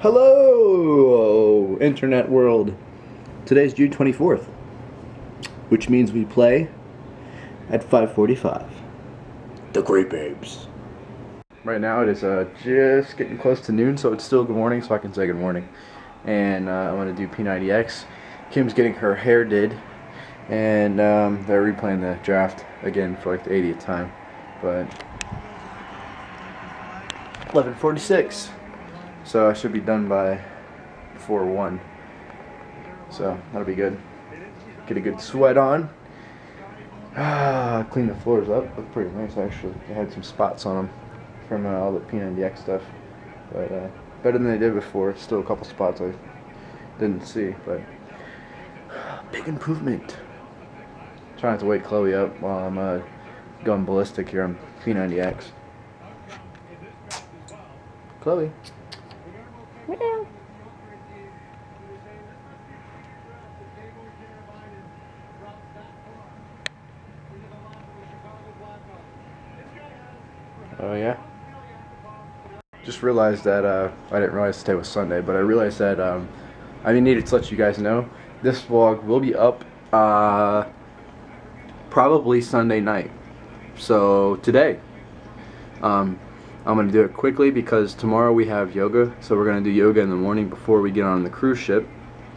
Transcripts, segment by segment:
Hello, internet world. Today's June 24th, which means we play at 5:45. The Great Babes. Right now it is just getting close to noon, so it's still good morning, so I can say good morning. And I'm going to do P90X. Kim's getting her hair did, and they're replaying the draft again for like the 80th time. But 11:46. So I should be done by before 1. So that'll be good. Get a good sweat on. Clean the floors up. Look pretty nice actually. They had some spots on them from all the P90X stuff. But better than they did before. Still a couple spots I didn't see, but big improvement. Trying to wake Chloe up while I'm going ballistic here on P90X. Chloe. Meow. Oh yeah. Just realized that I didn't realize today was Sunday, but I realized that I needed to let you guys know this vlog will be up probably Sunday night. So today, I'm going to do it quickly because tomorrow we have yoga, so we're going to do yoga in the morning before we get on the cruise ship,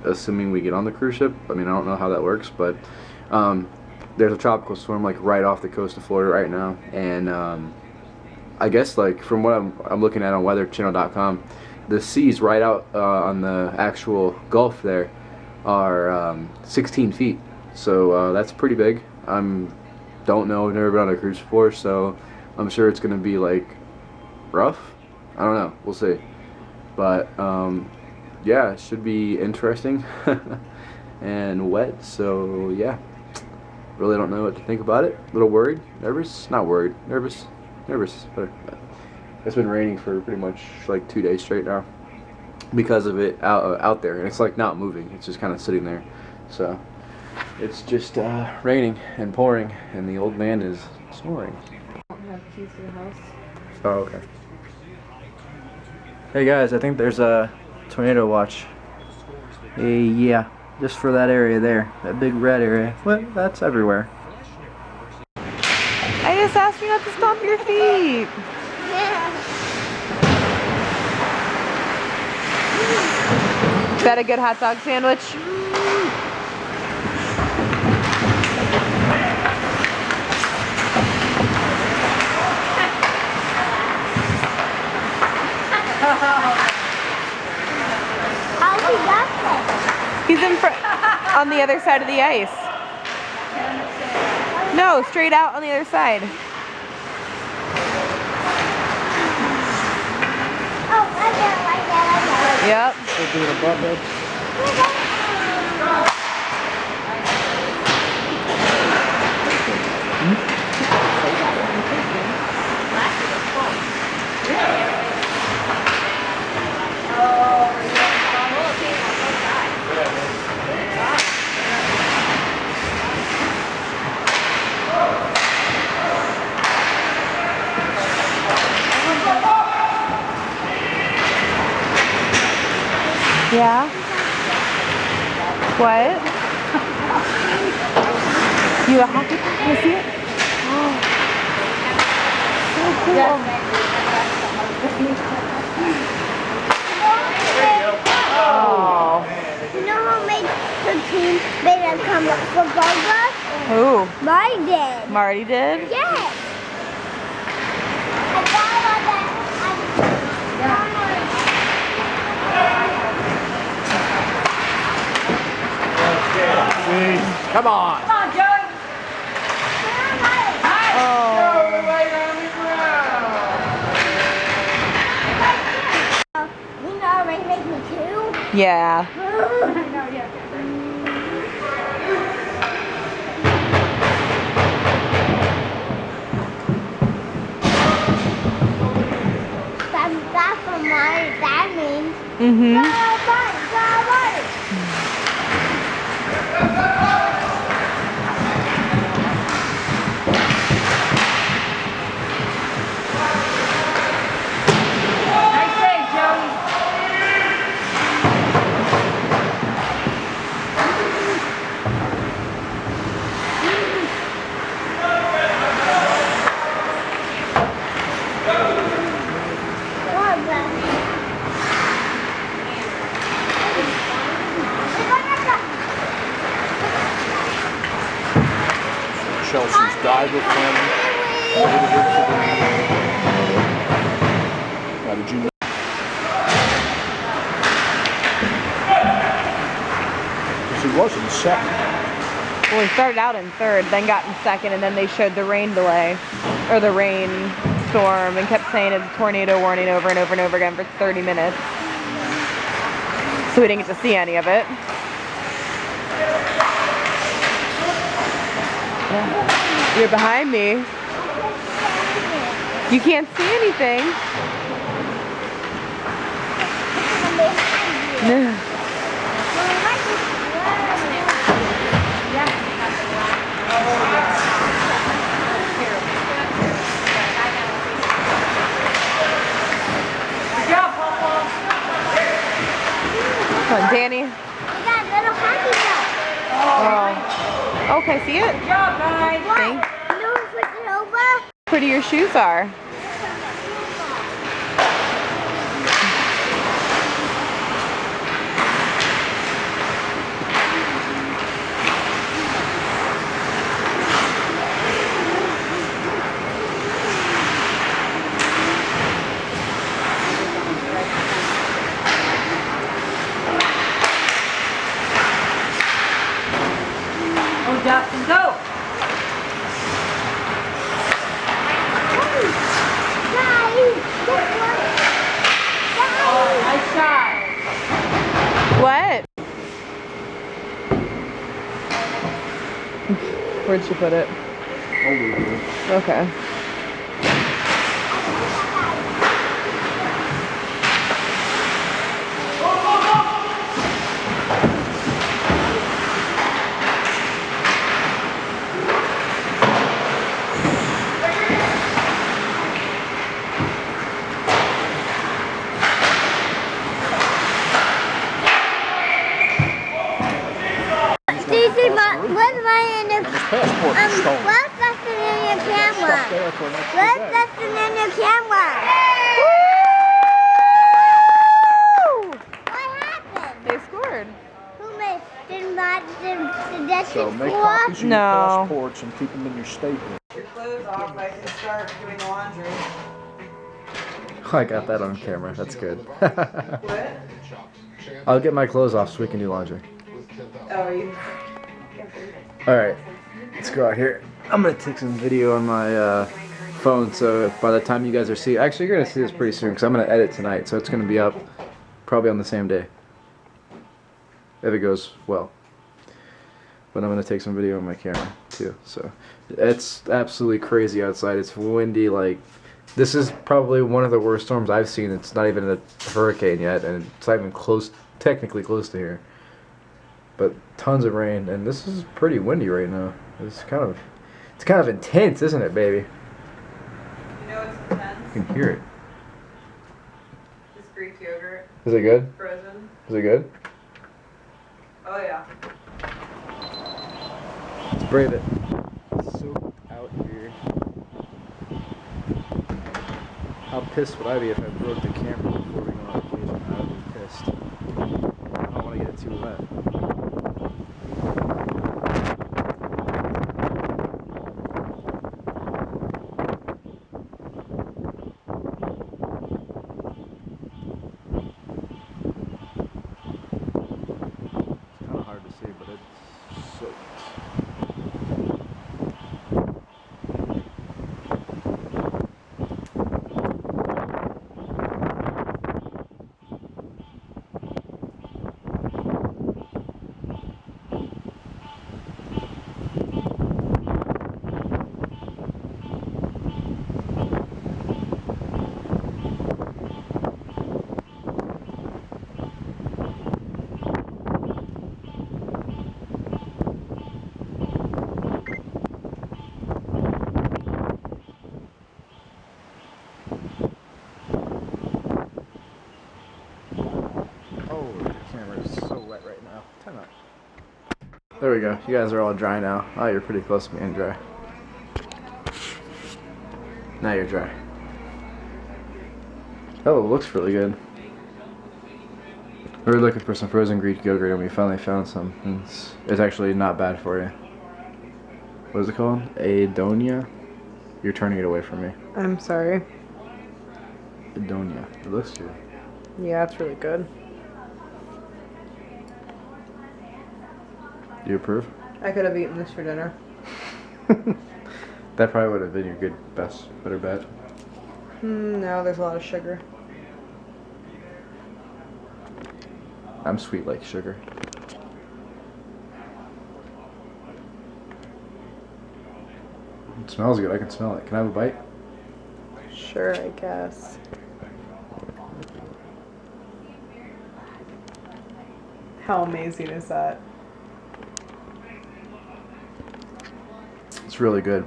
assuming we get on the cruise ship. I mean, I don't know how that works, but there's a tropical storm like right off the coast of Florida right now, and I guess like from what I'm looking at on weatherchannel.com, the seas right out on the actual Gulf there are 16 feet, so that's pretty big. Don't know, I've never been on a cruise before, so I'm sure it's going to be like rough. I don't know, we'll see, but yeah, it should be interesting and wet, so yeah, really don't know what to think about it. A little worried, nervous, not worried, nervous, but it's been raining for pretty much like 2 days straight now because of it out there, and it's like not moving, it's just kind of sitting there, so it's just raining and pouring, and the old man is snoring. I don't have keys to the house. Oh, okay. Hey guys, I think there's a tornado watch. Yeah, just for that area there, that big red area. Well, that's everywhere. I just asked you not to stomp your feet. Is that a good hot dog sandwich? How's he got this? He's in front, on the other side of the ice. No, straight out on the other side. Oh, right there. Yep. Yeah? What? You a hockey? Can you see it? Oh. So cool. Oh. You know who made the team made a come up for Boba? Who? Marty did. Marty did? Yes. I thought about that. Come on! Come on, Joey. Oh. You know, they make me too. Yeah. That's what Marty, that means. Mm-hmm. driver friendly. How did you know? Because he was in second. Well, he started out in third, then got in second, and then they showed the rain delay, or the rain storm, and kept saying it's a tornado warning over and over and over again for 30 minutes. So we didn't get to see any of it. You're behind me. You can't see anything. Come on, Danny. We got a little happy dog. Oh. Okay, see it? Good job, guys. What? You put it over? Pretty your shoes are. Oh, Dustin, go! Oh, nice shot. What? Where'd she put it? Over here. Okay. Daisy, where's my in the Passport is stolen. where's Dustin in your camera? Stuck there for an extra Where's day. Dustin in your camera? What happened? They scored. Who made did Dustin So make score? copies of your No. passports and keep them in your statement. Your clothes off, I can start doing laundry. I got that on camera. That's good. What? I'll get my clothes off so we can do laundry. Oh, you. Alright, let's go out here. I'm gonna take some video on my phone, so by the time you guys are seeing, actually you're gonna see this pretty soon because I'm gonna edit tonight, so it's gonna be up probably on the same day if it goes well. But I'm gonna take some video on my camera too. So it's absolutely crazy outside. It's windy. Like, this is probably one of the worst storms I've seen. It's not even a hurricane yet, and it's not even close, technically close to here. But tons of rain, and this is pretty windy right now. It's kind of intense, isn't it, baby? You know what's intense? You can hear it. This Greek yogurt, Is it good? frozen. Is it good? Oh, yeah. Let's brave it. It's so out here. How pissed would I be if I broke the camera before we go on vacation? I would be pissed. I don't want to get it too wet. It's kind of hard to see, but it's soaked. Oh, the camera is so wet right now. Time out. There we go. You guys are all dry now. Oh, you're pretty close to being dry. Now you're dry. Oh, it looks really good. We were looking for some frozen Greek yogurt and we finally found some. It's actually not bad for you. What is it called? Adonia? You're turning it away from me. I'm sorry. Adonia. It looks good. Yeah, it's really good. Do you approve? I could have eaten this for dinner. That probably would have been your better bet. No, there's a lot of sugar. I'm sweet like sugar. It smells good. I can smell it. Can I have a bite? Sure, I guess. How amazing is that? It's really good.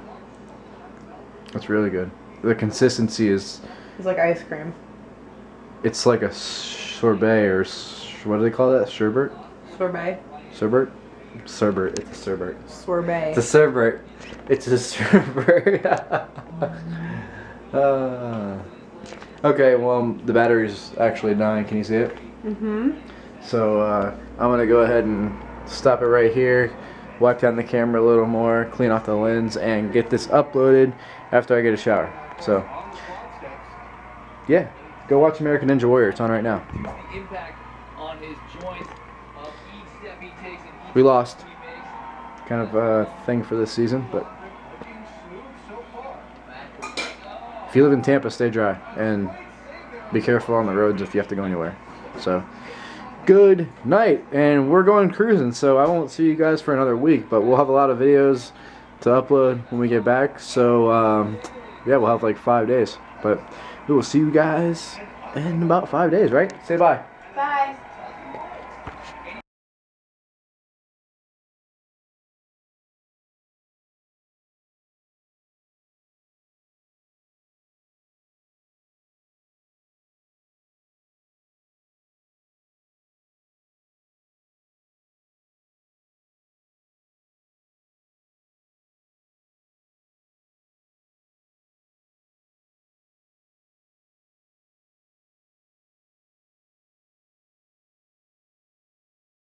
It's really good. The consistency is... It's like ice cream. It's like a sorbet or... What do they call that? Sherbet? Sorbet. Sherbet? Sherbet. It's a sherbet. Sorbet. It's a sherbet. It's a sherbet. Okay, well, the battery's actually dying. Can you see it? Mm-hmm. So I'm going to go ahead and stop it right here. Wipe down the camera a little more, clean off the lens, and get this uploaded after I get a shower. So, yeah, go watch American Ninja Warrior. It's on right now. We lost. Kind of a thing for this season, but if you live in Tampa, stay dry and be careful on the roads if you have to go anywhere. So, good night, and we're going cruising, so I won't see you guys for another week, but we'll have a lot of videos to upload when we get back. So yeah, we'll have like 5 days, but we will see you guys in about 5 days, right? Say bye.